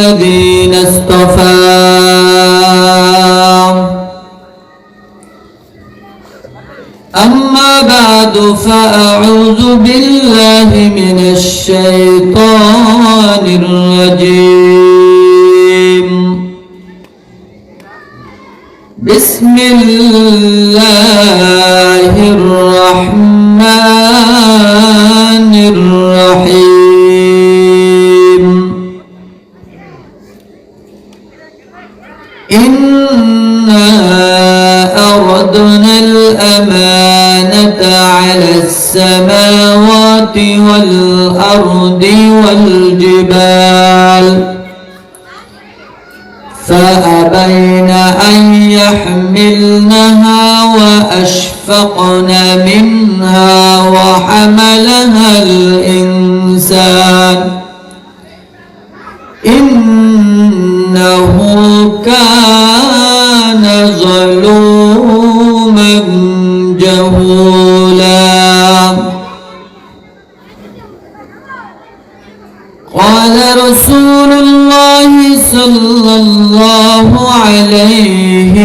الذين اصطفى. أما بعد فأعوذ بالله من الشيطان الرجيم. بسم الله الرحمن الرحيم. إنا أردنا الأمانة على السماوات والأرض والجبال فأبين أن يحملنها وأشفقن منها وحملها الإنسان إنه كان ظلوما جهولا. قال رسول الله صلى الله عليه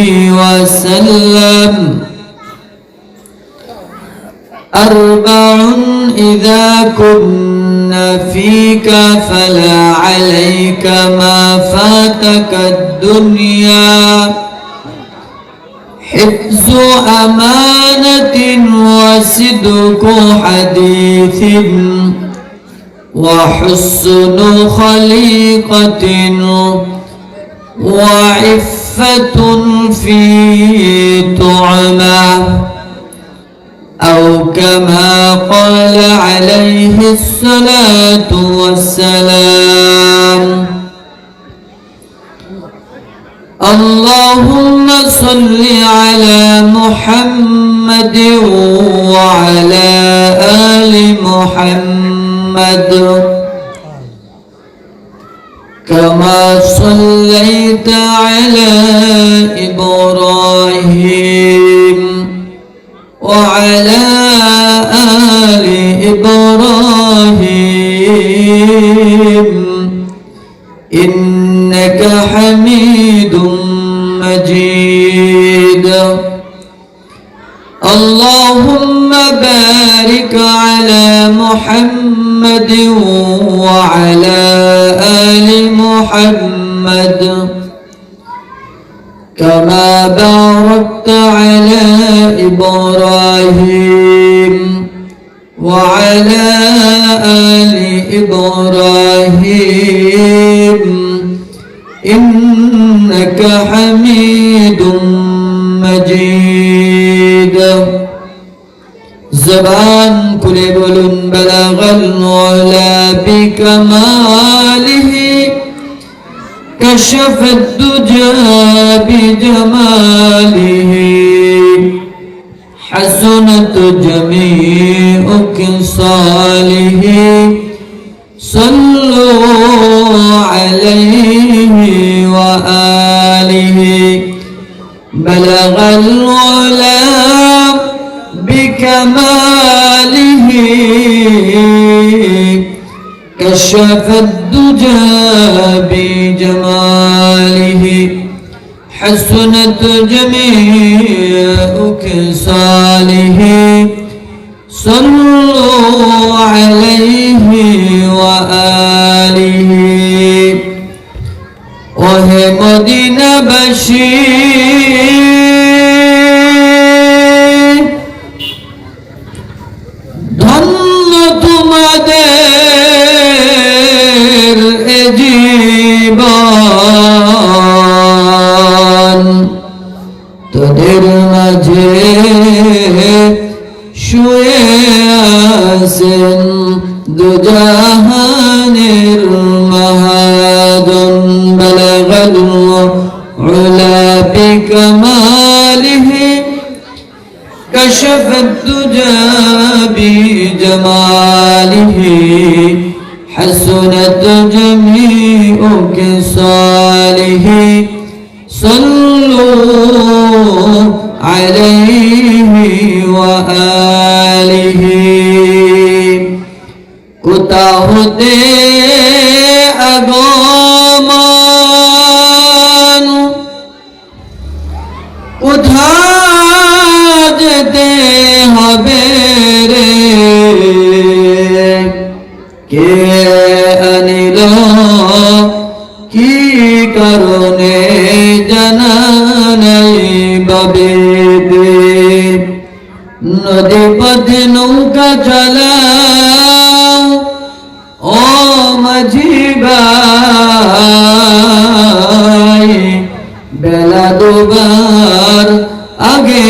وسلم: أربع إذا كن فيك فلا عليك ما فاتك الدنيا: حفظ أمانة وصدق حديث وحسن خليقة وعفة في طعمة، أو كما قال عليه الصلاة والسلام. اللهم صل على محمد وعلى آل محمد كما صليت على إبراهيم وعلى آل إبراهيم إنك حميد مجيد. اللهم بارك على محمد وعلى آل محمد كما باركت على إبراهيم وعلى آل إبراهيم إنك حميد مجيد. زبان كله بولن بلغ العلا بكماله كشف الدجى بجماله حسنت جميع خصاله صلوا عليه وآله. بلغ العلا بكماله كشف الدجى بجماله حسنت جميع خصاله صلوا عليه وآله. ওহে মদিনাবাসী ধন্য তোমাদের এ জীবন, তোদের মাঝে শুয়ে আছেন দুজাহানের মহাজন। বলগল উলা বিকমালিহি كشف الدجى بجماله حسنت جميع خصاله صلوا عليه وآله. কোথা হতে আগমন কারণে জানা নাই বাবে নদী পথে নৌকা চালাও ও মাঝি ভাই বেলা দুবার আগে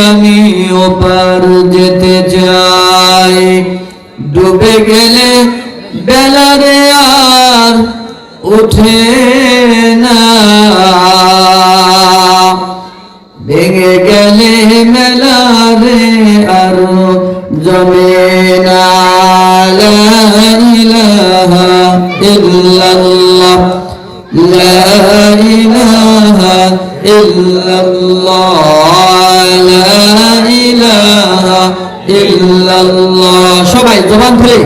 আমি ওপার যেতে চাই ডুবে গেলে বেলারে আর উঠে না ভেঙে গেলে মেলারে আর জমে না লা ইলাহা ইল্লাল্লাহ লা ইলাহা ইল্লাল্লাহ লা ইলাহা ইল্লাল্লাহ সবাই জবান খুলে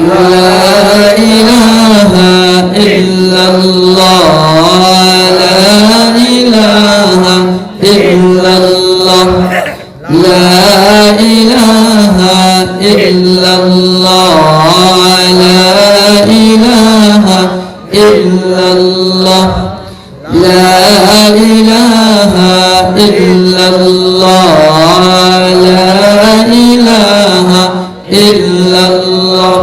লা ইলাহা ইল্লাল্লাহ লা ইলাহা ইল্লাল্লাহ লা ইলাহা ইল্লাল্লাহ লা ইলাহা ইল্লাল্লাহ লা ইলাহা ইল্লাল্লাহ লা ইলাহা ইল্লাল্লাহ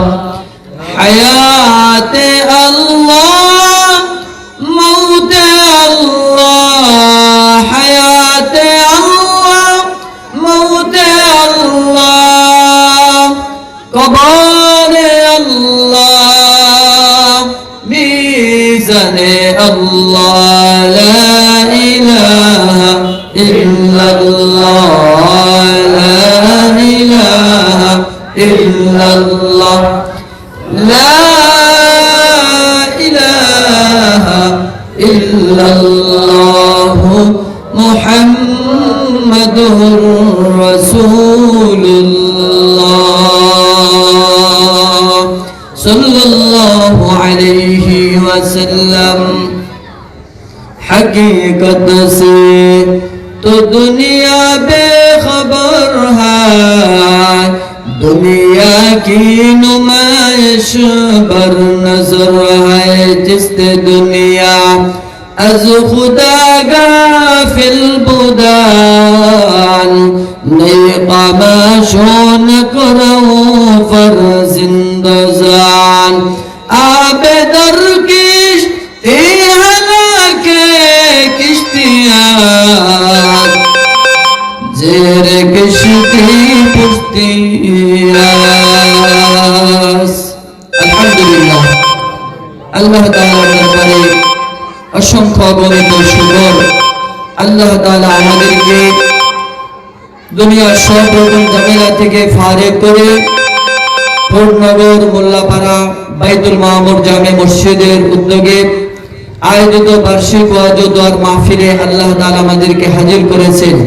হায়াতে আল্লাহ মৌতে আল্লাহ হায়াতে আল্লাহ মৌতে আল্লাহ কবরে আল্লাহ মিজানে আল্লাহ লা ইলাহা ইল্লাল্লাহ লা ইলাহা ইল্লাল্লাহ لا إله إلا الله محمد رسول الله صلى الله عليه وسلم حقیقت سے تو دنیا بے خبر ہے दुनिया की नुमाइश बर नजर है जिससे दुनिया अज खुदा गाफिल बुदान नई कमाशों न करो फर जिंदजान आबे दर किश्ती हलाके किश्तियाँ जेर किश्ती पुश्ती আলহামদুলিল্লাহ আল্লাহ তাআলার দরবারে অসংখ্য অগণিত শুকর আল্লাহ তাআলা আমাদেরকে দুনিয়ার সব রকম ঝামেলা থেকে ফারেক করে পূর্ণনগর মোল্লাপাড়া বাইতুল মামুর জামে মসজিদের উদ্যোগে আয়োজিত বার্ষিক ওয়াজ ও দোয়ার মাহফিলে আল্লাহ তাআলা আমাদেরকে হাজির করেছেন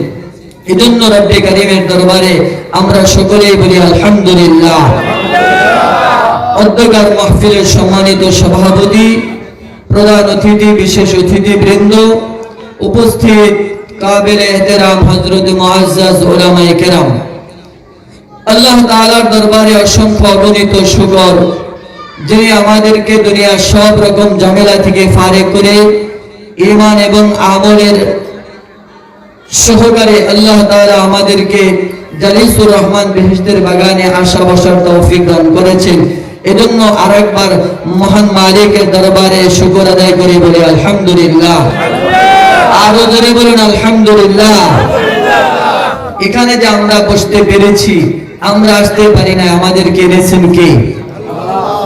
এজন্য রব্বে কারীমের দরবারে আমরা সকলেই বলি আলহামদুলিল্লাহ অধ্যকার মাহফিলের সম্মানিত সভাপতি প্রধান অতিথি বিশেষ অতিথিবৃন্দ উপস্থিত কাবিল ইহতিরাম হযরত মুআজ্জাজ উলামায়ে কেরাম আল্লাহ তাআলার দরবারে অসংখ্য অগণিত শুকর যিনি আমাদেরকে দুনিয়ার সব রকম ঝামেলা থেকে ফারেক করে ঈমান এবং আমলের সহকারে আল্লাহ তাআলা আমাদেরকে জালিসুর রহমান বেহেশতের বাগানে আসা বসার তৌফিক দান করেছেন এজন্য আরেকবার মহান মালিকের দরবারে শুকর আদায় করে বলি আলহামদুলিল্লাহ আরো জোরে বলুন আলহামদুলিল্লাহ এখানে যে আমরা বসতে পেরেছি আমরা আসতে পারি না আমাদেরকে এনেছেন কে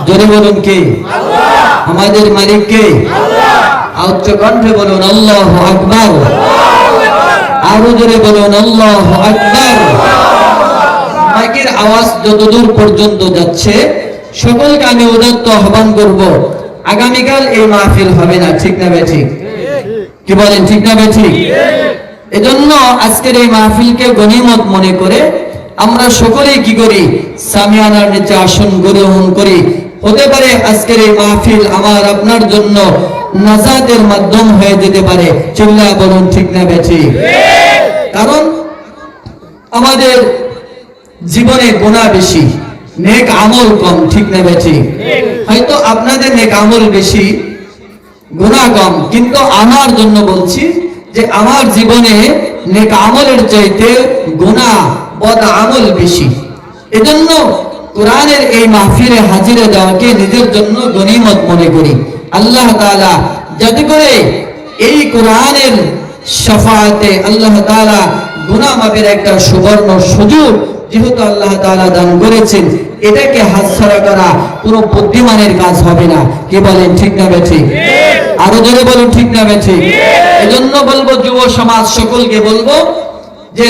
জোরে বলুন কে আল্লাহ আমাদের মালিক কে আল্লাহ উচ্চ কণ্ঠে বলুন আল্লাহু আকবার আরো জোরে বলুন আল্লাহু আকবার মাইকের আওয়াজ যতদূর পর্যন্ত যাচ্ছে সকলকে আমি উদাত্ত আহ্বান করব আগামীকাল এই মাহফিল হবে না ঠিক না ঠিক কি বলেন ঠিক না ঠিক এজন্য আজকের এই মাহফিলকে গনিমত মনে করে আমরা সকলেই কি করি সামিয়ানার নিচে আসন গ্রহণ করি হতে পারে আজকের এই মাহফিল আমার আপনার জন্য নাজাতের মাধ্যম হয়ে যেতে পারে চিল্লায়া বলুন ঠিক না ঠিক কারণ আমাদের জীবনে গুনাহ বেশি নেক আমল কম, ঠিক না বেঠিক? হয়তো আপনাদের নেক আমল বেশি, গুনাহ কম, কিন্তু আমার জন্য বলছি যে আমার জীবনে নেক আমলের চাইতে গুনাহ বদ আমল বেশি। এজন্য কোরআনের এই মাহফিলে হাজিরা দেওয়াকে নিজের জন্য গনিমত মনে করি। আল্লাহ তাআলা যাতে করে এই কোরআনের শাফাআতে আল্লাহ তাআলা গুনাহ মাফের একটা সুবর্ণ সুযোগ যেহেতু আল্লাহ তাআলা দান করেছেন, এটাকে হাতছাড়া করা কোনো বুদ্ধিমানের কাজ হবে না। কি বলেন, ঠিক না বেঠিক? আরো জোরে বলুন, ঠিক না বেঠিক? এজন্য বলবো যুব সমাজ সকলকে বলবো যে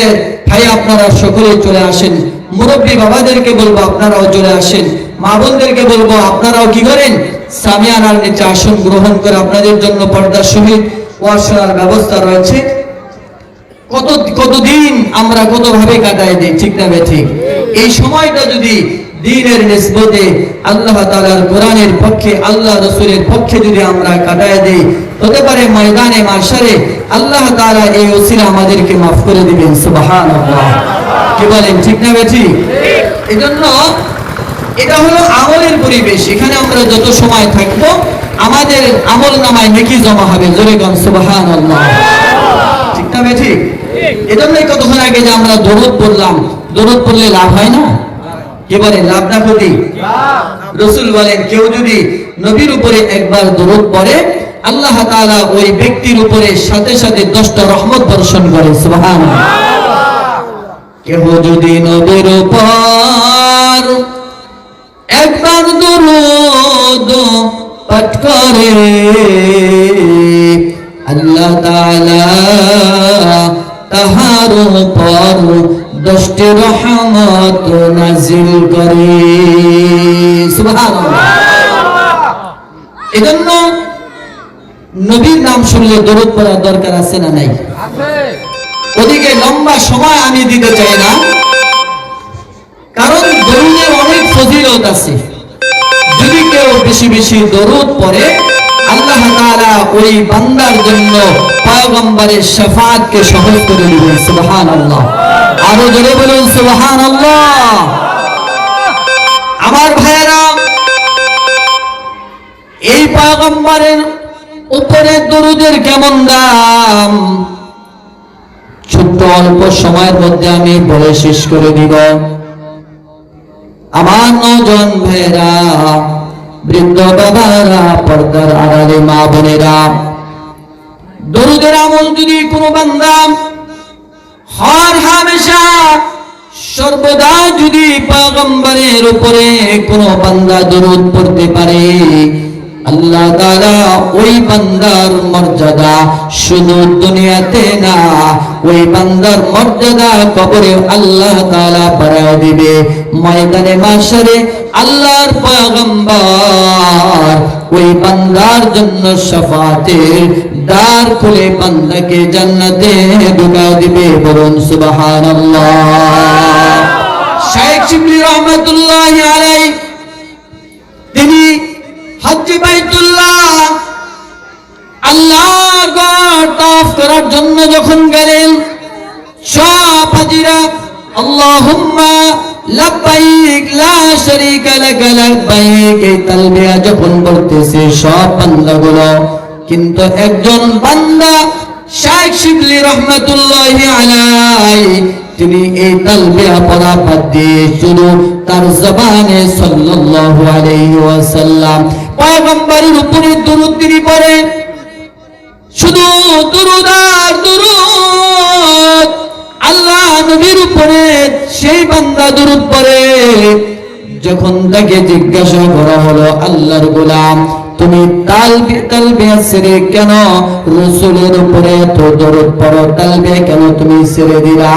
ভাই আপনারা সকলে চলে আসেন, মুরব্বী বাবাদেরকে বলবো আপনারাও চলে আসেন, মা বোনদেরকে বলবো আপনারাও কি করেন, সামিয়ানার নিচে আসন গ্রহণ করে আপনাদের জন্য পর্দার সহিত ওয়াজ শোনার ব্যবস্থা রয়েছে। কতদিন আমরা কতভাবে কাটাই দিই, ঠিক না বেঠিক? এই সময়টা যদি দ্বীনের নিসবতে আল্লাহ তাআলার কোরআনের পক্ষে, আল্লাহ রাসূলের পক্ষে যদি আমরা কাটায় দেই, হতে পারে ময়দানে মাশারে আল্লাহ তাআলা এই ওসিলা আমাদেরকে মাফ করে দিবেন। সুবহানাল্লাহ। কি বলেন, ঠিক না বেঠিক? এজন্য এটা হলো আমলের পরিবেশ। এখানে আমরা যত সময় থাকবো আমাদের আমল নামায় নেকি জমা হবে। জোরে গান সুবহানাল্লাহ। ঠিক না বেঠিক? এজন্যই কতক্ষণ আগে যে আমরা দরুদ পড়লাম, দরুদ পড়লে লাভ হয় না? কি বলেন, লাভ না ক্ষতি? রাসূল বলেন কেউ যদি নবীর উপরে একবার দরুদ পড়ে আল্লাহ তাআলা ওই ব্যক্তির উপরে সাথে সাথে 10টা রহমত বর্ষণ করে। সুবহানাল্লাহ। কেউ যদি নবীর উপর একবার দরুদ পাঠ করে আল্লাহ তাআলা তাহার উপর 10টি রহমত নাযিল করে। সুবহানাল্লাহ। এজন্য নবীর নাম শুনলে দরুদ পড়ার দরকার আছে না নাই? ওদিকে লম্বা সময় আমি দিতে চাই না, কারণ দরুদের অনেক ফজিলত আছে। যদি কেউ বেশি বেশি দরুদ পড়ে আল্লাহ তাআলা ওই বান্দার জন্য পয়গম্বরের শাফাআতকে সহজ করে দিবেন। সুবহানাল্লাহ। আরো জোরে বলুন সুবহানাল্লাহ। আমার ভাইয়েরা, এই পয়গম্বরের উপরে দরুদের কেমন দাম, ছোট্ট অল্প সময়ের মধ্যে আমি বলে শেষ করে দিব। আমার নওজোয়ান ভাইয়েরা, বৃদ্ধ বাবারা, পর্দার আড়ালে মা বোনেরা, দরুদের আমল যদি কোনো বান্দা হর হামেশা সর্বদা যদি পয়গম্বরের উপরে কোনো বান্দা দরুদ পড়তে পারে আল্লাহ তাআলা ওই বান্দার মর্যাদা শুধু দুনিয়াতে না, ওই বান্দার মর্যাদা কবরে আল্লাহ তাআলা বাড়ায় দিবে। ময়দানে মাশারে আল্লাহর পয়গম্বর ওই বান্দার জন্য শাফাতের দ্বার খুলে বান্দাকে জান্নাতে ঢুকায় দিবে। বলুন সুবহানাল্লাহ। শাইখ শিবলি রহমাতুল্লাহি আলাইহি তিনি হজ্জে বাইতুল্লাহ আল্লাহর ঘর তাওয়াফ করার জন্য যখন গেলেন, সব হাজিরা আল্লাহুম্মা লাব্বাইক লা শারীকা লাক লাব্বাইক এই তালবিয়া যখন বলতেছে সব বান্দাগুলো, কিন্তু একজন বান্দা শাইখ শিবলি রহমাতুল্লাহি আলাইহি তিনি এই তালবিয়া পড়া বাদ দিয়ে শুধু তার জবানে সাল্লাল্লাহু আলাইহি ওয়াসাল্লাম পয়গম্বরের উপরে দরুদ তিনি পড়ে। শুধু দরুদ আর দরুদ, আল্লাহ নবীর উপরে সেই বান্দা দরুদ পড়ে। যখন তাকে জিজ্ঞাসা করা হলো, আল্লাহর গোলাম তুমি তালবিয়া ছেড়ে কেন রাসূলের উপরে এত দরুদ পড়ো, তালবিয়া কেন তুমি ছেড়ে দিলা?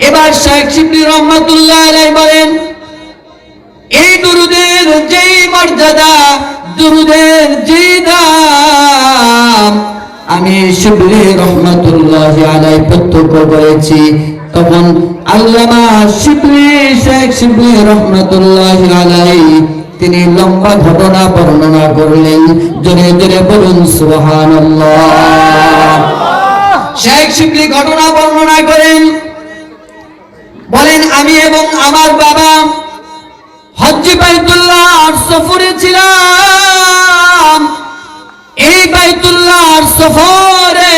এবার শাইখ শিবলি রহমাতুল্লাহ আলাইহি বলেন, এই দরুদের যেই মর্যাদা, দরুদের যেই দাম আমি শিবলি রহমাতুল্লাহি আলাইহি প্রত্যক্ষ করেছি। তখন আল্লামা শিবলি, শেখ শিবলি রহমাতুল্লাহি আলাইহি তিনি লম্বা ঘটনা বর্ণনা করলেন। জোরে জোরে বলুন সুবহানাল্লাহ। শেখ শিবলি ঘটনা বর্ণনা করেন, বলেন আমি এবং আমার বাবা হজ্জে বাইতুল্লাহর সফরে ছিলাম। এই বাইতুল্লাহর সফরে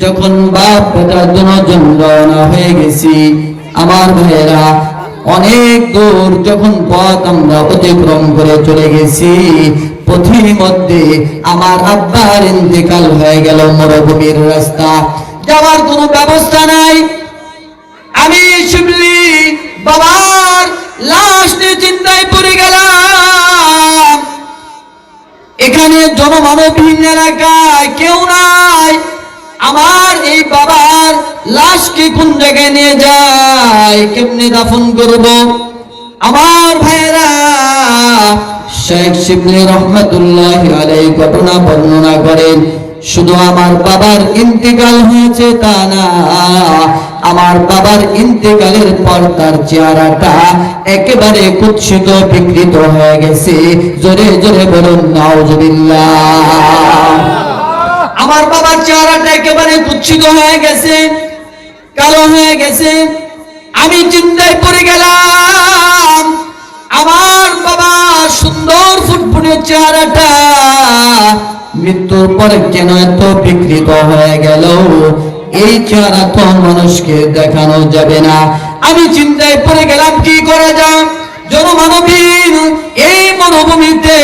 যখন বাপ বেটা দুজন রওনা হয়ে গেছি, আমার ভাইয়েরা অনেক দূর যখন পথ আমরা অতিক্রম করে চলে গেছি, পথের মধ্যে আমার আব্বার ইন্তেকাল হয়ে গেল। মরুভূমির রাস্তা, যাওয়ার কোনো ব্যবস্থা নাই। আমি শিবলি বাবার লাশ নিয়ে চিন্তায় পড়ে গেলাম। এখানে জনমানবহীন এলাকায় কেউ নাই। আমার এই বাবার লাশকে কোন জায়গায় নিয়ে যায়, কেমনে দাফন করব? আমার ভাইয়েরা, শেখ শিবলি রহমাতুল্লাহি আলাইহি ঘটনা বর্ণনা করেন। শুধু আমার বাবার ইন্তেকাল হয়েছে তা না, আমার বাবার ইন্তেকালের পর তার চেহারাটা একেবারে কুৎসিত বিকৃত হয়ে গেছে। জোরে জোরে বলুন নাউজুবিল্লাহ। আমার বাবার চেহারাটা একেবারে কুৎসিত হয়ে গেছে, কালো হয়ে গেছে। আমি চিন্তায় পড়ে গেলাম, আমার বাবার সুন্দর ফুটফুটে চেহারাটা মৃত্যুর পরে কেন এত বিকৃত হয়ে গেল? এই চেহারা তো মানুষকে দেখানো যাবে না। আমি চিন্তায় পড়ে গেলাম, কি করা যায়? জনমানবহীন এই মরুভূমিতে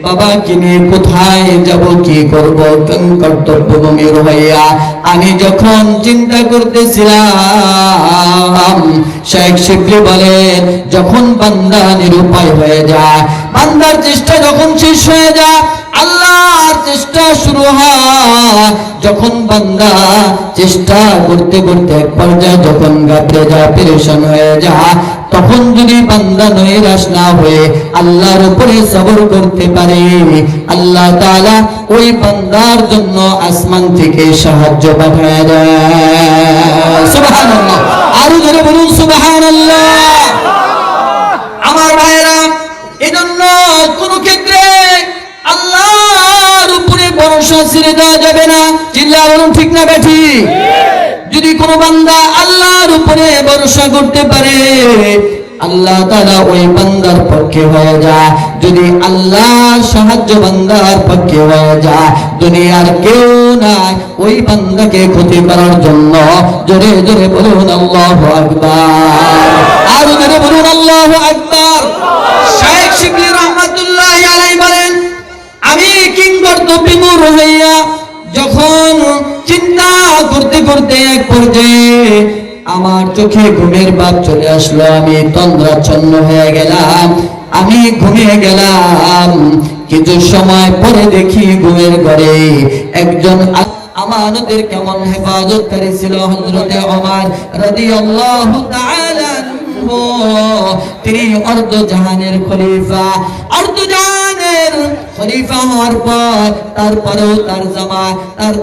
বাবাকে নিয়ে কোথায় যাব, কি করব? কর্তব্যভূমির হইয়া আমি যখন চিন্তা করতেছিলাম, শেখ শিবলি বলেন, যখন বান্দা নিরুপায় হয়ে যায়, বান্দার চেষ্টা যখন শেষ হয়ে যায়, আল্লাহর চেষ্টা শুরু হয়। যখন বান্দা চেষ্টা করতে করতে এক পর্যায়ে যখন গাবড়ে যায়, পেরেশান হয়ে যায়, তখন যদি বান্দা নৈরাশ না হয়ে আল্লাহর উপরে সবর করতে পারে, আল্লাহ তাআলা ওই বান্দার জন্য আসমান থেকে সাহায্য পাঠায় দেয়। সুবহানাল্লাহ, আরো জোরে বলুন সুবহানাল্লাহ। আমার ভাইরা, এজন্য কোন ক্ষেত্রে আল্লাহর উপরে ভরসা ছেড়ে দেওয়া যাবে না। চিল্লা বলুন ঠিক না বেঠি? যদি কোনো বান্দা আল্লাহর উপরে ভরসা করতে পারে, আল্লাহ তাআলা ওই বান্দার পক্ষে হয়ে যায়। যদি আল্লাহর সাহায্য বান্দার পক্ষে হয়ে যায়, দুনিয়ার কেউ নাই ওই বান্দাকে ক্ষতি করার জন্য। জোরে জোরে বলুন আল্লাহু আকবার, আর জোরে বলুন আল্লাহু আকবার। শেখ শিবলি রাহমাতুল্লাহি আলাইহি বলেন, আমি কিংকর্তব্যবিমূঢ় হইয়া যখন চিন্তা করতে করতে এক পর্যায়ে আমার চোখে ঘুমের ভাব চলে আসলো। আমি তন্দ্রাচ্ছন্ন হয়ে গেলাম, আমি ঘুমিয়ে গেলাম। কিছু সময় পরে দেখি ঘুমের ঘরে একজন আমানতের কেমন হেফাজতকারী ছিল, হযরতে ওমর রাদিয়াল্লাহু তাআলা আনহু। তিনি অর্ধজাহানের খলিফা। অর্ধজাহানের খলিফা হওয়ার পর তারপরেও তার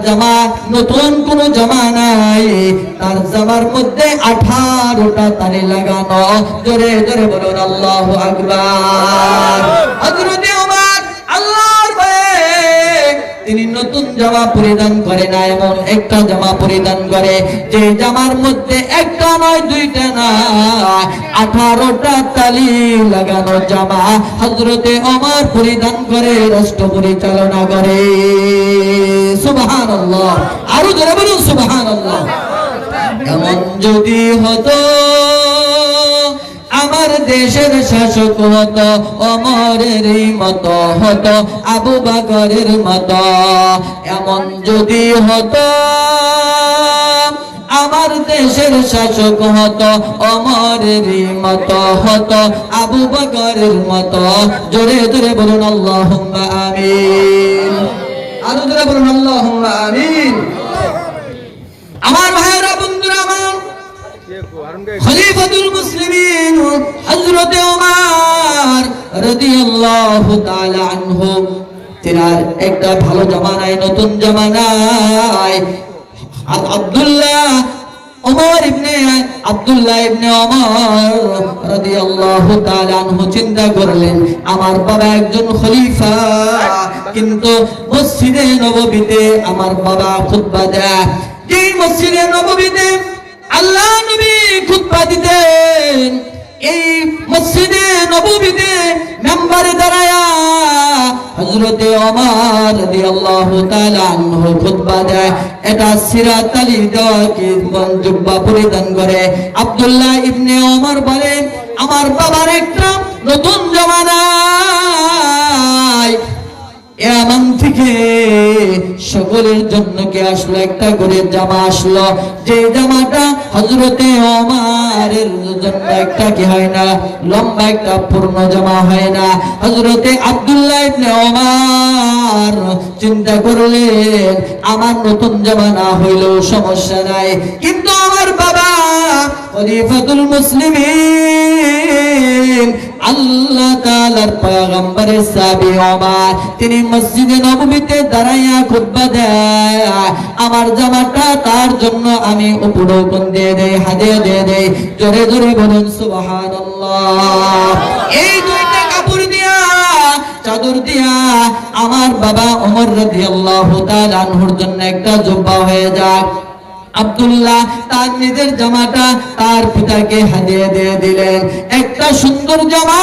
জামা নতুন কোন জামা নাই, তার জামার মধ্যে 18টা তালি লাগানো। জোরে জোরে বলুন আল্লাহু আকবার। হযরতে ওমর আল্লাহর ভয়ে তিনি নতুন জামা পরিধান করে না, এমন একটা জামা পরিধান করে যে জামার মধ্যে একটা নয়, দুইটা না, 18টা তালি লাগানো জামা হযরতে ওমর পরিধান করে রাষ্ট্র পরিচালনা করে। সুবহানাল্লাহ, আরো জোরে বলুন সুবহানাল্লাহ। এমন যদি হতো আমার দেশের শাসক হতো, ওমরের মতো হতো, আবু বকরের মতো। এমন যদি হতো আমার দেশের শাসক হতো, ওমরের মতো হতো, আবু বকরের মতো। জোরে জোরে বলুন আল্লাহুম্মা আমিন, আরো জোরে বলুন আল্লাহুম্মা আমিন। আমার ভাইয়েরা, বন্ধুরা আমার, খলিফাতুল মুসলিমিন হযরতে ওমর রাদিয়াল্লাহু তাআলা আনহু, তিনার একটা ভালো জামা নাই, নতুন জামা নাই। আব্দুল্লাহ ইবনে ওমর রাদিয়াল্লাহু তাআলা আনহু চিন্তা করলেন, আমার বাবা একজন খলিফা, কিন্তু মসজিদে নববীতে আমার বাবা খুতবা দেয়। যে মসজিদে নববীতে আল্লাহ নবী খুতবা দিতেন এই মসজিদে নববীতে মেম্বারে দাঁড়ায়া হযরতে ওমর রাদিয়াল্লাহু তাআলা আনহু খুতবা দেয়। এটা সিরাত আলী দেওয়া কি জুব্বা পরিধান করে। আব্দুল্লাহ ইবনে ওমর বলেন, আমার বাবার একটা নতুন জামানায় এমন থেকে সকলের জন্য কে আসলো, একটা করে জামা আসলো, যে জামাটা হযরতে ওমরের জন্য একটা কি হয় না, লম্বা একটা পূর্ণ জামা হয় না। হযরতে আব্দুল্লাহ ইবনে ওমর চিন্তা করলেন, আমার নতুন জামা না হইলেও সমস্যা নাই, কিন্তু আমার বাবা খলিফাতুল মুসলিমিন আল্লাহ তাআলার পয়গম্বরের সাহাবী ওমর, তিনি মসজিদে নববীতে দাঁড়াইয়া খুতবা দেয়, আমার জামাটা তার জন্য আমি উপঢৌকন দিয়ে দেই, হাদিয়া দিয়ে দেই। জোরে জোরে বলুন সুবহানাল্লাহ। এই দুইটা কাপড় দিয়া, চাদর দিয়া আমার বাবা ওমর রাদিয়াল্লাহু তাআলা আনহুর জন্য একটা জুব্বা হয়ে যায়। আব্দুল্লাহ তার নিজের জামাটা তার পিতাকে হাদিয়া দিয়ে দিলেন, একটা সুন্দর জামা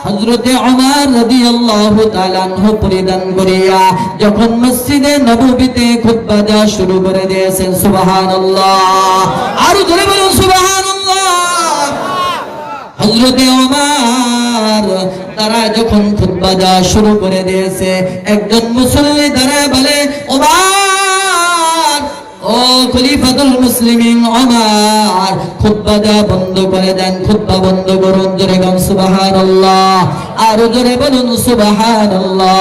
হযরতে ওমর রাদিয়াল্লাহু তাআলা আনহু পরিধান করিয়া যখন মসজিদে নববীতে খুতবা দেওয়া শুরু করে দিয়েছেন। সুবহানাল্লাহ, আরো জোরে বলুন সুবহানাল্লাহ। হযরতে ওমর তারা যখন খুতবা দেওয়া শুরু করে দিয়েছে, একজন মুসল্লি দাঁড়ায় বলে, ওমর, ও খলিফাতুল মুসলিমিন ওমর, খুতবা দেওয়া বন্ধ করে দেন, খুতবা বন্ধ করুন। জোরে বলুন সুবহানাল্লাহ, আরো জোরে বলুন সুবহানাল্লাহ।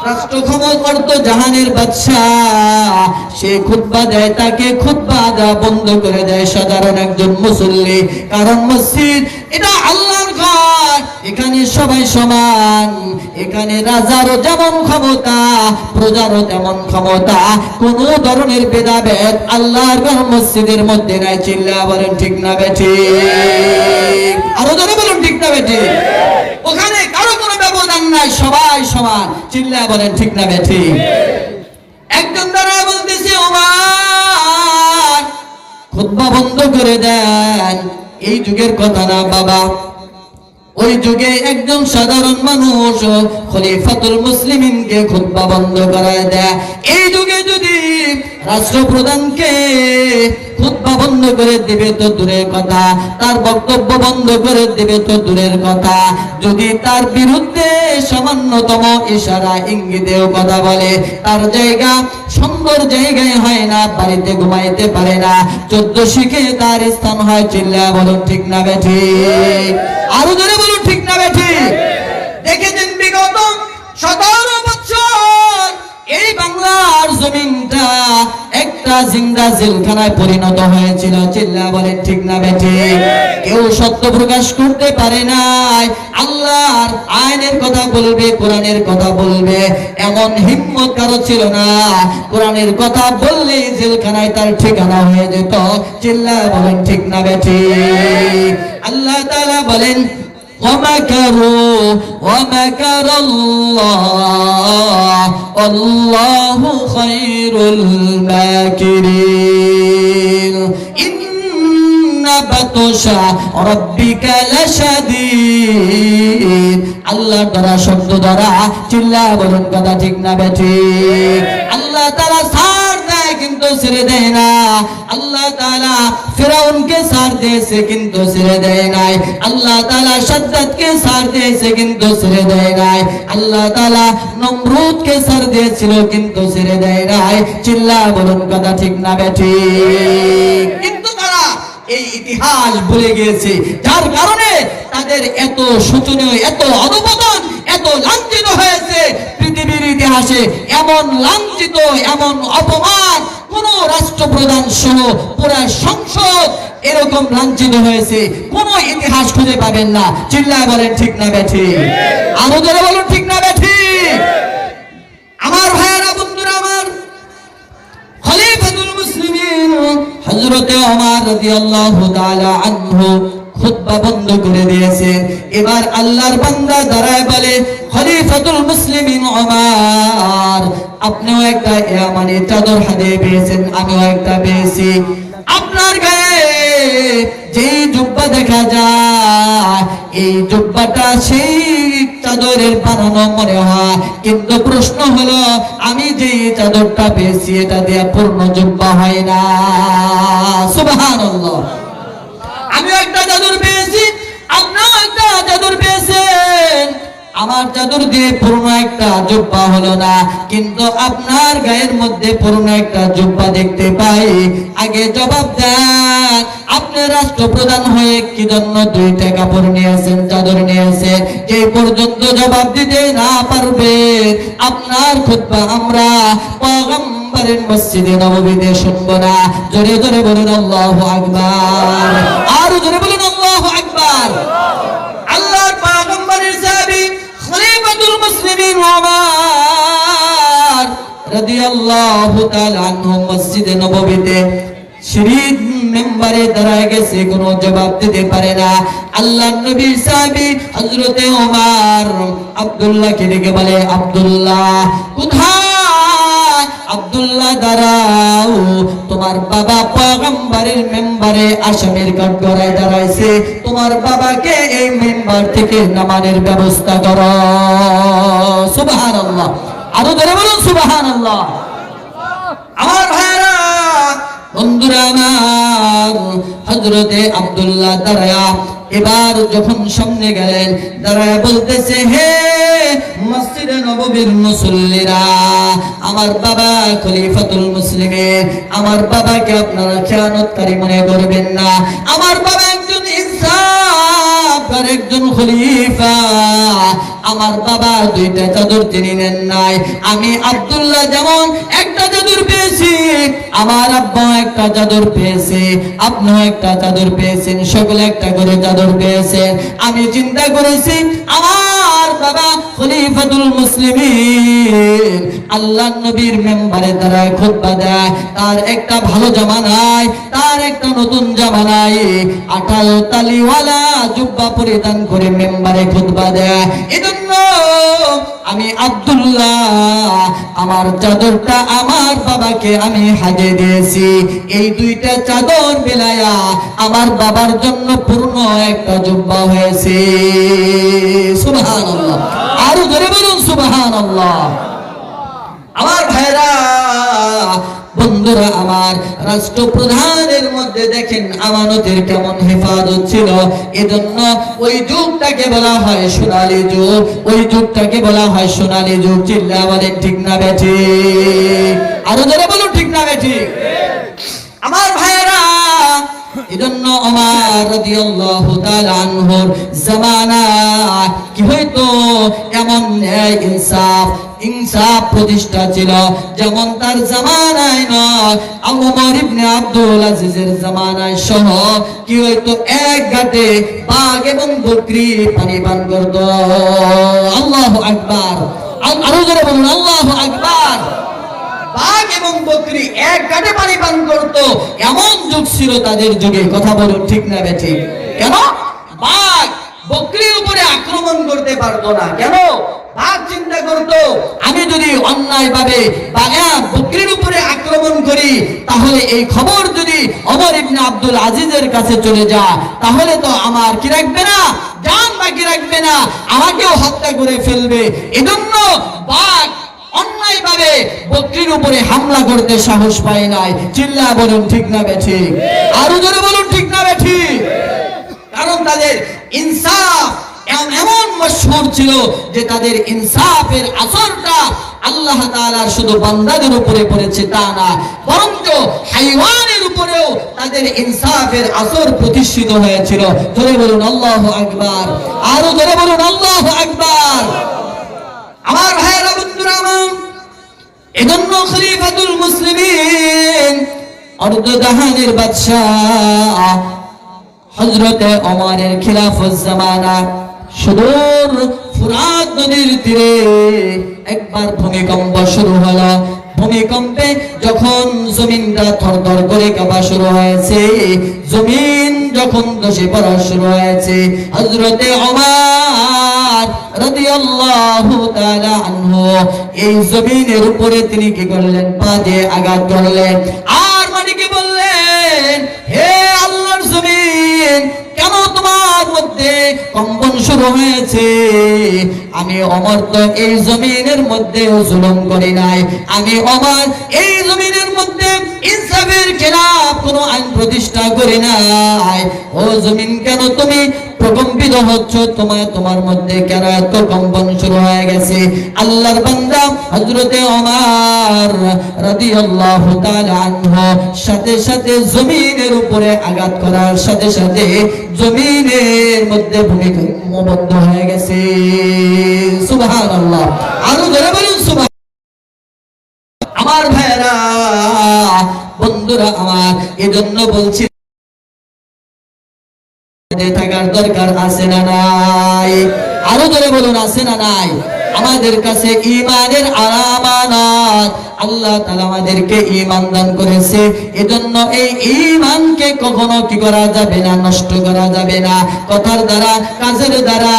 রাষ্ট্র ক্ষমতার্থ জাহানের বাদশাহ সে খুতবা দেয়, তাকে খুতবা দেওয়া বন্ধ করে দেয় সাধারণ একজন মুসল্লি। কারণ মসজিদ এটা আল্লাহর ঘর, এখানে সবাই সমান, এখানে রাজারও যেমন ক্ষমতা, প্রজারও তেমন ক্ষমতা, কোন ধরনের ভেদাভেদ আল্লাহর ঘর মসজিদের মধ্যে নাই। চিল্লা বলেন ঠিক না বেঠিক? আরো জোরে বলুন ঠিক না বেঠিক? ওখানে কারো কোনো ব্যবধান নাই, সবাই সমান। চিল্লা বলেন ঠিক না বেঠিক? একজন দ্বারা বলতেছে, ওমর খুতবা বন্ধ করে দেন। এই যুগের কথা না বাবা, ওই যুগে একজন সাধারণ মানুষ খলিফাতুল মুসলিমিনকে খুতবা বন্ধ করায় দেয়। এই যুগে যদি রাষ্ট্রপ্রধানকে খুতবা বন্ধ করে দিবে তো দূরের কথা, তার বক্তব্য বন্ধ করে দিবে তো দূরের কথা, যদি তার বিরুদ্ধে সামান্যতম ইশারা ইঙ্গিতেও কথা বলে, তার জায়গা সুন্দর জায়গায় হয় না, বাড়িতে ঘুমাইতে পারে না, 14 শিখে তার স্থান হয়। চিল্লা বলুন ঠিক না বেঠিক? আরো জোরে বলুন ঠিক না বেঠিক? দেখেছেন বিগত 17 বছর এই বাংলার জমিনটা একটা জিন্দা জেলখানায় পরিণত হয়েছিল। চিল্লা বলেন ঠিক না বেঠিক? কেউ সত্য প্রকাশ করতে পারে নাই, আল্লাহর আইনের কথা বলবে, কোরআনের কথা বলবে, এমন হিম্মত কারো ছিল না। কোরআনের কথা বললে জেলখানায় তার ঠিকানা হয়ে যেত। চিল্লা বলেন ঠিক না বেঠিক? আল্লাহ তাআলা বলেন, ومكروا ومكر الله والله خير الماكرين إن بطش ربك لشديد। আল্লাহ দ্বারা শব্দ দ্বারা, চিল্লা বলুন কথা ঠিক না বেঠিক? আল্লাহ তাআলা ছাড় দেয় কিন্তু ছেড়ে দেয় না। আল্লাহ তাআলা ফিরাউনকে ছাড় দিয়েছে কিন্তু ছেড়ে দেয় নাই। আল্লাহ তাআলা শাদ্দাদকে ছাড় দিয়েছে কিন্তু ছেড়ে দেয় নাই। আল্লাহ তাআলা নমরুদকে ছাড় দিয়েছিল কিন্তু ছেড়ে দেয় নাই। চিল্লা বলুন কথা ঠিক না বেঠিক? কিন্তু তারা এই ইতিহাস ভুলে গিয়েছে, যার কারণে তাদের এত শোচনীয়, এত অধঃপতন, এত লাঞ্ছিত হয়েছে। পৃথিবীর ইতিহাসে এমন লাঞ্ছিত, এমন অপমান কোন রাষ্ট্রপ্রধান সহ পুরা সংসদ এরকম লাঞ্ছিত হয়েছে কোন ইতিহাস খুঁজে পাবেন না। চিল্লায় বলেন ঠিক না বেঠিক? আরো জোরে বলুন ঠিক না বেঠিক? আমার ভাইয়েরা, বন্ধুরা আমার, খলিফাতুল মুসলিমিন হযরতে ওমর রাদিয়াল্লাহু তাআলা আনহু খুতবা বন্ধ করে দিয়েছেন। এবার আল্লাহর বান্দা দাঁড়ায় বলে, খলিফাতুল মুসলিমিন ওমর, আপনিও একটা মানে চাদর হাতে পেয়েছেন, আমিও একটা পেয়েছি। আপনার গায়ে যে জুব্বা দেখা যায়, এই জুব্বাটা সেই চাদরের বানানো মনে হয়, কিন্তু প্রশ্ন হলো আমি যে চাদরটা পেয়েছি এটা দিয়ে পূর্ণ জুব্বা হয় না। সুবহানাল্লাহ। আমিও একটা চাদর পেয়েছি, আপনিও একটা চাদর পেয়েছেন, আমার চাদর দিয়ে পূর্ণ একটা জুব্বা হলো না, কিন্তু আপনার গায়ের মধ্যে পূর্ণ একটা জুব্বা দেখতে পাই। আগে জবাব দেন, আপনি রাষ্ট্রপ্রধান হয়ে কি জন্য দুইটা কাপড় নিয়েছেন, চাদর নিয়েছেন? যে পর্যন্ত জবাব দিতে না পারবেন, আপনার খুতবা আমরা পয়গম্বরের মসজিদে নববীতে শুনবো না। জোরে জোরে বলুন আল্লাহু আকবার, আর জোরে বলুন আল্লাহু আকবার। আল্লাহর পয়গম্বরের সাহাবী খলিফাতুল মুসলিমিন ওমর রাদিয়াল্লাহু তাআলা আনহু মসজিদে নববীতে শরীফ মেম্বারে দাঁড়ায় গেছে, কোনো জবাব দিতে পারে না। আল্লাহর নবীর সাহাবী হযরতে ওমর আব্দুল্লাহকে ডেকে বলে, আব্দুল্লাহ কোথায়? আব্দুল্লাহ দাঁড়াও, তোমার বাবা পয়গম্বরের মেম্বারে আসামির কাঠগড়ায় দাঁড়াইছে, তোমার বাবাকে এই মেম্বার থেকে নামানোর ব্যবস্থা করো। সুবহানাল্লাহ, আরো জোরে বলুন সুবহানাল্লাহ। আমার ভাইরা, বন্ধুরা আমার, হযরতে আব্দুল্লাহ দাঁড়ায়া এবার যখন সামনে গেলেন, দাঁড়ায়া বলতেছে, হে মসজিদে নববীর মুসল্লিরা, আমার বাবা খলিফাতুল মুসলিমিন, আমার বাবাকে আপনারা খেয়ানতকারী মনে করবেন না। আমার বাবা একজন ইনসাফকার একজন খলিফা। আমার বাবা দুইটা চাদর তিনি নেন নাই। আমি আব্দুল্লাহ যেমন একটা চাদর পেয়েছি, আমার আব্বা একটা চাদর পেয়েছে, আপনিও একটা চাদর পেয়েছেন, সকলে একটা করে চাদর পেয়েছেন। আমি চিন্তা করেছি আমার বাবা খলিফাতুল মুসলিমিন আল্লাহর নবীর মেম্বারে দাঁড়ায় খুতবা দেয়, তার একটা ভালো জামা নাই, তার একটা নতুন জামা নাই, আঠালো তালিওয়ালা জুব্বা পরিধান করে মেম্বারে খুতবা দেয়। এজন্য আমি আব্দুল্লাহ আমার চাদরটা আমার বাবাকে আমি হাজে দিয়েছি। এই দুইটা চাদর বেলায়া আমার বাবার জন্য পূর্ণ একটা জুব্বা হয়েছে। সুবহানাল্লাহ, আরো জোরে বলুন সুবহানাল্লাহ। আমার ভাইরা, বন্ধুরা আমার, রাষ্ট্রপ্রধানের মধ্যে দেখেন আমানতের কেমন হেফাজত ছিল। এজন্য ওই যুগটাকে বলা হয় সোনালী যুগ, ওই যুগটাকে বলা হয় সোনালী যুগ। চিল্লা বলেন ঠিক না বেঠিক? আরো জোরে বলুন ঠিক না বেঠিক? আমার ভাইরা, এজন্য ওমর রাদিয়াল্লাহু তাআলা আনহুর জামানা কি হইতো, এমন ন্যায় ইনসাফ প্রতিষ্ঠা ছিল যেমন তার জামানায় নয়, ওমর ইবনে আব্দুল আজিজের জামানায় সহ কি হইতো, এক ঘাটে বাঘ এবং বকরি পানি পান করত। আল্লাহু আকবার, আরো জোরে বলুন আল্লাহু আকবার। বাঘ এবং বকরি এক ঘাটে পানি পান করত, এমন যুগ ছিল তাদের যুগে। কথা বলুন ঠিক না বেঠিক? কেন বাঘ বকরির উপরে আক্রমণ করতে পারতো না? কেন? বাঘ চিন্তা করত, আমি যদি অন্যায় ভাবে বকরির উপরে আক্রমণ করি, তাহলে এই খবর যদি ওমর ইবনে আব্দুল আজিজের কাছে চলে যায়, তাহলে তো আমার কি রাখবে না, জান বাকি রাখবে না, আমাকেও হত্যা করে ফেলবে। এজন্য বাঘ অন্যায় ভাবে বকরির উপরে হামলা করতে সাহস পায় নাই। চিল্লা বলুন ঠিক না বেঠিক? আরো জোরে বলুন ঠিক না বেঠিক? কারণ তাদের ইনসাফ এমন মশহুর ছিল যে তাদের ইনসাফের আসরটা আল্লাহ তাআলার শুধু বান্দাদের উপরে পড়েছে তা না, বরঞ্চ হাইওয়ানের উপরেও তাদের ইনসাফের আসর প্রতিষ্ঠিত হয়েছিল। জোরে বলুন আল্লাহু আকবার, আরো জোরে বলুন আল্লাহু আকবার। আমার ভাইয়েরা, বন্ধুরা আমার, এজন্য খলিফাতুল মুসলিমিন অর্ধজাহানের বাদশাহ হযরতে ওমরের খিলাফত জামানা সুদূর ফুরাত নদীর তীরে একবার ভূমিকম্প শুরু হলো। ভূমিকম্পে যখন জমিনটা থরথর করে কাঁপা শুরু হয়েছে, জমিন যখন ধসে পড়া শুরু হয়েছে, হযরতে ওমর রাদিয়াল্লাহু তাআলা আনহু এই জমিনের উপরে তিনি কি করলেন? পা দিয়ে আঘাত করলেন আর মালিককে বললেন, হে আল্লাহর জমিন, কেন তোমার মধ্যে কম্পন শুরু হয়েছে? আমি ওমর তো এই জমিনের মধ্যে জুলুম করি নাই, আমি ওমর এই জমিনের মধ্যে ইনসাফের খেলাফ কোনো আইন প্রতিষ্ঠা করি নাই। ও জমিন, কেন তুমি প্রকম্পিত হচ্ছ? তোমার মধ্যে কেন এত কম্পন শুরু হয়ে গেছে? আল্লাহর বান্দা হযরতে ওমর রাদিয়াল্লাহু তাআলা আনহু সাথে সাথে জমিনের উপরে আঘাত করার সাথে সাথে জমিনের মধ্যে ভূমিকম্প বন্ধ হয়ে গেছে। সুবহানাল্লাহ, আরো জোরে বলুন সুবহান। আমার ভাইরা, বন্ধুরা আমার, এজন্য বলছি থাকার দরকার আছে না নাই? আরো জোরে বলুন, আছে না নাই? আমাদের কাছে ঈমানের আমানত, আল্লাহ তাআলা আমাদেরকে ঈমান দান করেছে। এজন্য এই ঈমানকে কখনো কি করা যাবে না? নষ্ট করা যাবে না। কথার দ্বারা, কাজের দ্বারা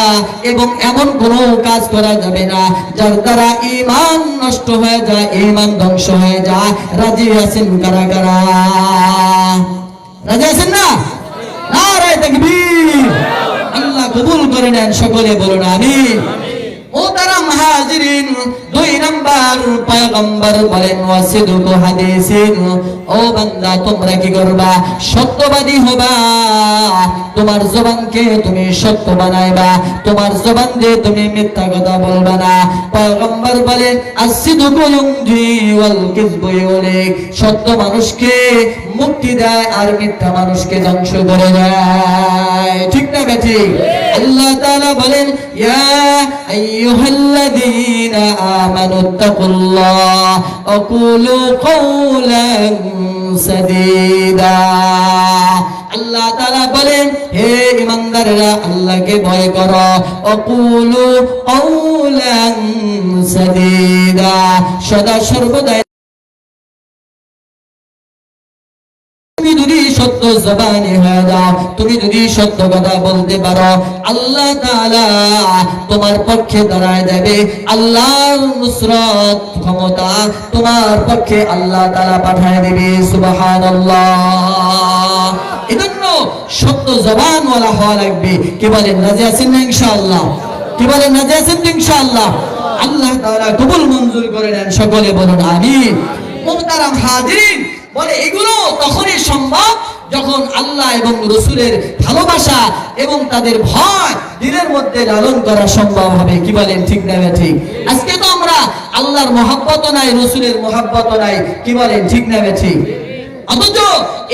এবং এমন কোনো কাজ করা যাবে না যার দ্বারা ঈমান নষ্ট হয়ে যায়, ঈমান ধ্বংস হয়ে যায়। রাজি আছেন কারা কারা? রাজি আছেন না? নারায়ে তাকবীর। আল্লাহ কবুল করে নেন, সকলে বলুন আমিন। মোহতারাম হাজিরিন, 2 নাম্বার পয়গম্বর বলেন ওয়াসিদুকু হাদিসিন, ও বান্দা তোমরা কি করবা? সত্যবাদী হবা। তোমার জবানকে তুমি সত্য বানাইবা, তোমার জবান দিয়ে তুমি মিথ্যা কথা বলবা না। পয়গম্বর বলেন আসিদুকু ইউনজি ওয়াল কিযবু ইউলিক, সত্য মানুষকে মুক্তি দেয় আর মিথ্যা মানুষকে ধ্বংস করে দেয়। ঠিক না বেঠি? আল্লাহ তাআলা বলেন ইয়া আইয়ুহাল্লাযীনা আমানুত্তাকুল্লাহ ওয়া কুলু কাওলান সাদীদা। আল্লাহ তাআলা বলেন, হে ঈমানদাররা, আল্লাহকে ভয় করো। ওয়া কুলু কাওলান সাদীদা, সদা সর্বদা তুমি যদি সত্য জবানি হয়ে যাও, তুমি যদি সত্য কথা বলতে পারো, আল্লাহ তাআলা তোমার পক্ষে দাঁড়ায় যাবে। আল্লাহর নুসরত ক্ষমতা তোমার পক্ষে আল্লাহ তাআলা পাঠায় দেবে। সুবহানাল্লাহ। এজন্য সত্য জবানওয়ালা হওয়া লাগবে। কি বলেন, রাজি আছেন না ইনশাআল্লাহ? কি বলেন, রাজি আছেন তো ইনশাআল্লাহ? আল্লাহ তাআলা কবুল মঞ্জুর করে নেন, সকলে বলুন আমিন। মুহতারাম হাজিরিন, বলে এগুলো তখনই সম্ভব যখন আল্লাহ এবং রাসূলের ভালোবাসা এবং তাদের ভয় দিলের মধ্যে লালন করা সম্ভব হবে। কি বলেন, ঠিক না ঠিক? আজকে তো আমরা আল্লাহর মহব্বতও নাই, রাসূলের মহব্বতও নাই। কি বলেন, ঠিক না ঠিক? অথচ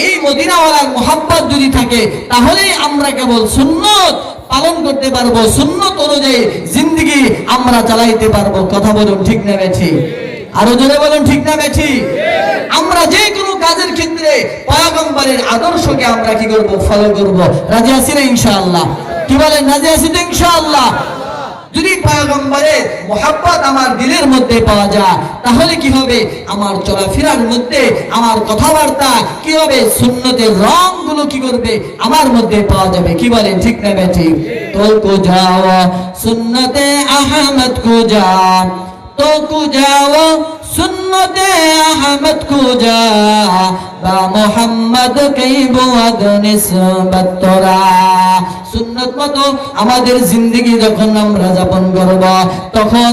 এই মদিনাওয়ালার মহব্বত যদি থাকে, তাহলেই আমরা কেবল সুন্নত পালন করতে পারবো, সুন্নত অনুযায়ী জিন্দেগি আমরা চালাইতে পারবো। কথা বলুন, ঠিক না ঠিক? আরো জোরে বলুন, ঠিক না ঠিক? আমরা যে কোনো কাজের ক্ষেত্রে পয়গম্বরের আদর্শকে আমরা কি করব? ফলো করব। রাজি আছি না ইনশাআল্লাহ? কি বলেন, রাজি আছি তো ইনশাআল্লাহ? যদি পয়গম্বরের মহব্বত আমার দিলের মধ্যে পাওয়া যায়, তাহলে কি হবে? আমার চলাফেরার মধ্যে, আমার কথাবার্তা কি হবে? সুন্নতের রংগুলো কি করবে? আমার মধ্যে পাওয়া যাবে। কি বলেন, ঠিক না ঠিক? তো কো যাও সুন্নতে আহমদ কো যাও, তো কো যাও সুন্নতে আহমদ কো যা, বা মোহাম্মদ কই বুয়াদ নিসবত তোরা। সুন্নত মতো আমাদের জিন্দেগি যখন আমরা যাপন করব, তখন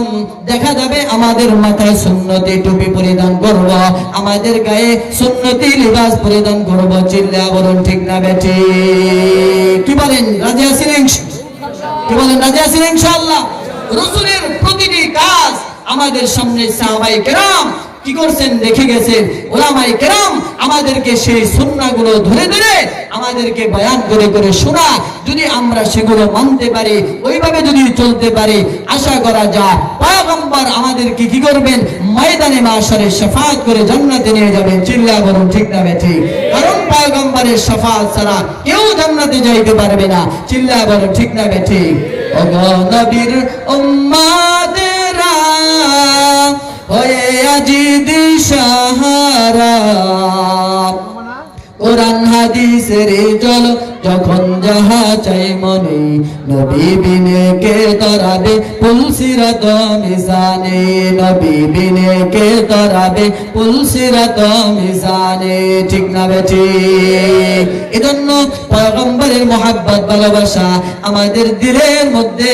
দেখা যাবে আমাদের মাথায় সুন্নতি টুপি পরিধান করব, আমাদের গায়ে সুন্নতি লিবাস পরিধান করব। চিল্লা বলুন, ঠিক না বেঠি? কি বলেন, রাজি আছেন? কি বলেন, রাজি আছেন ইনশাআল্লাহ? রাসূলের প্রতিটি কাজ আমাদের সামনে সাহাবায়ে কেরাম কি করছেন দেখে গেছেন। উলামায়ে কেরাম আমাদেরকে সেই সুন্নাহগুলো ধরে ধরে আমাদেরকে বয়ান করে করে শোনা। যদি আমরা সেগুলো মানতে পারি, ওইভাবে যদি চলতে পারি, আশা করা যায় পয়গম্বর আমাদেরকে কি করবেন? ময়দানে মাশারে শাফাআত করে জান্নাতে নিয়ে যাবেন। চিল্লা বলুন, ঠিক না ঠিক? কারণ পয়গম্বরের শাফাআত ছাড়া কেউ জান্নাতে যাইতে পারবে না। চিল্লা বলুন, ঠিক না ঠিক? ওগো নবীর উম্মতেরা হয়ে আজি দিশাহারা, কোরআন হাদিসের জল যখন যাহা চাই মনে, নবী বিনে কে তরাবে পুলসিরাত মিজানে, নবী বিনে কে তরাবে পুলসিরাত মিজানে। ঠিক না বেঠিক? এজন্য পয়গম্বরের মহব্বত ভালোবাসা আমাদের দিলের মধ্যে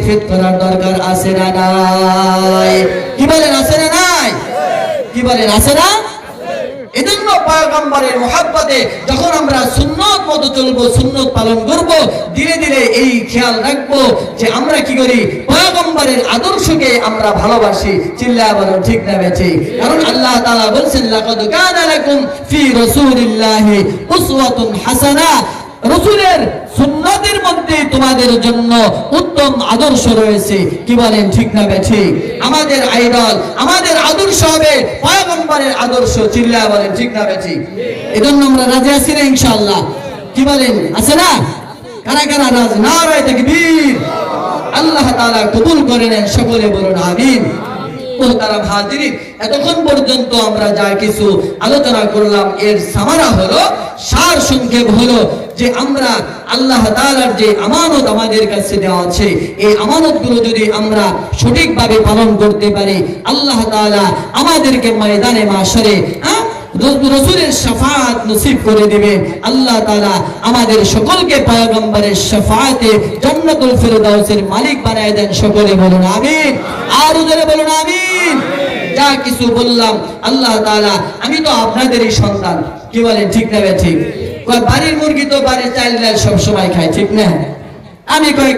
ফিট করার দরকার আছে না নাই? কি বলেন, আছে না নাই? কি বলেন, আছে না? এজন্য পয়গম্বরের মহব্বতে যখন আমরা সুন্নত মতো চলবো, সুন্নত পালন করব, ধীরে ধীরে এই খেয়াল রাখবো যে আমরা কি করি, পয়গম্বরের আদর্শকে আমরা ভালোবাসি। চিল্লায়া বলো ঠিক না বেঠিক? কারণ আল্লাহ তাআলা বলেন, লাকাদ কানা লাকুম ফি রাসূলিল্লাহি উসওয়াতুন হাসানা, রাসূলের সুন্নতের মধ্যে তোমাদের জন্য উত্তম আদর্শ রয়েছে। কি বলেন, ঠিক না বেঠিক? আমাদের আইডল, আমাদের আদর্শ হবে পয়গম্বরের আদর্শ। চিল্লায়া বলেন ঠিক না বেঠিক? এজন্য আমরা রাজি আছি না ইনশাআল্লাহ? কি বলেন, আছে না? কারা কারা রাজি? নারায়ে তাকবীর। আল্লাহ তাআলা কবুল করে নেন, সকলে বলুন আমিন। মোহতারাম হাজিরিন, এতক্ষণ পর্যন্ত আমরা যা কিছু আলোচনা করলাম এর সামারা হলো, সার সংক্ষেপ হলো যে আমরা আল্লাহ তাআলার যে আমানত আমাদের কাছে দেওয়া আছে, এই আমানতগুলো যদি আমরা সঠিকভাবে পালন করতে পারি, আল্লাহ তাআলা আমাদেরকে ময়দানে মাশরে রাসূলের শাফাআত নসিব করে দিবেন। আল্লাহ তাআলা আমাদের সকলকে পয়গম্বরের শাফাআতে জান্নাতুল ফিরদাউসের মালিক বানায় দেন। সকলে বলুন আমিন। আর জোরে বলুন আমিন। যা কিছু বললাম আল্লাহ তাআলা, আমি তো আপনাদেরই সন্তান। কি বলেন, ঠিক না ঠিক? বাড়ির মুরগি তো বাড়ির চাইল্ড সব সময় খায়, ঠিক না? আমি কয়েক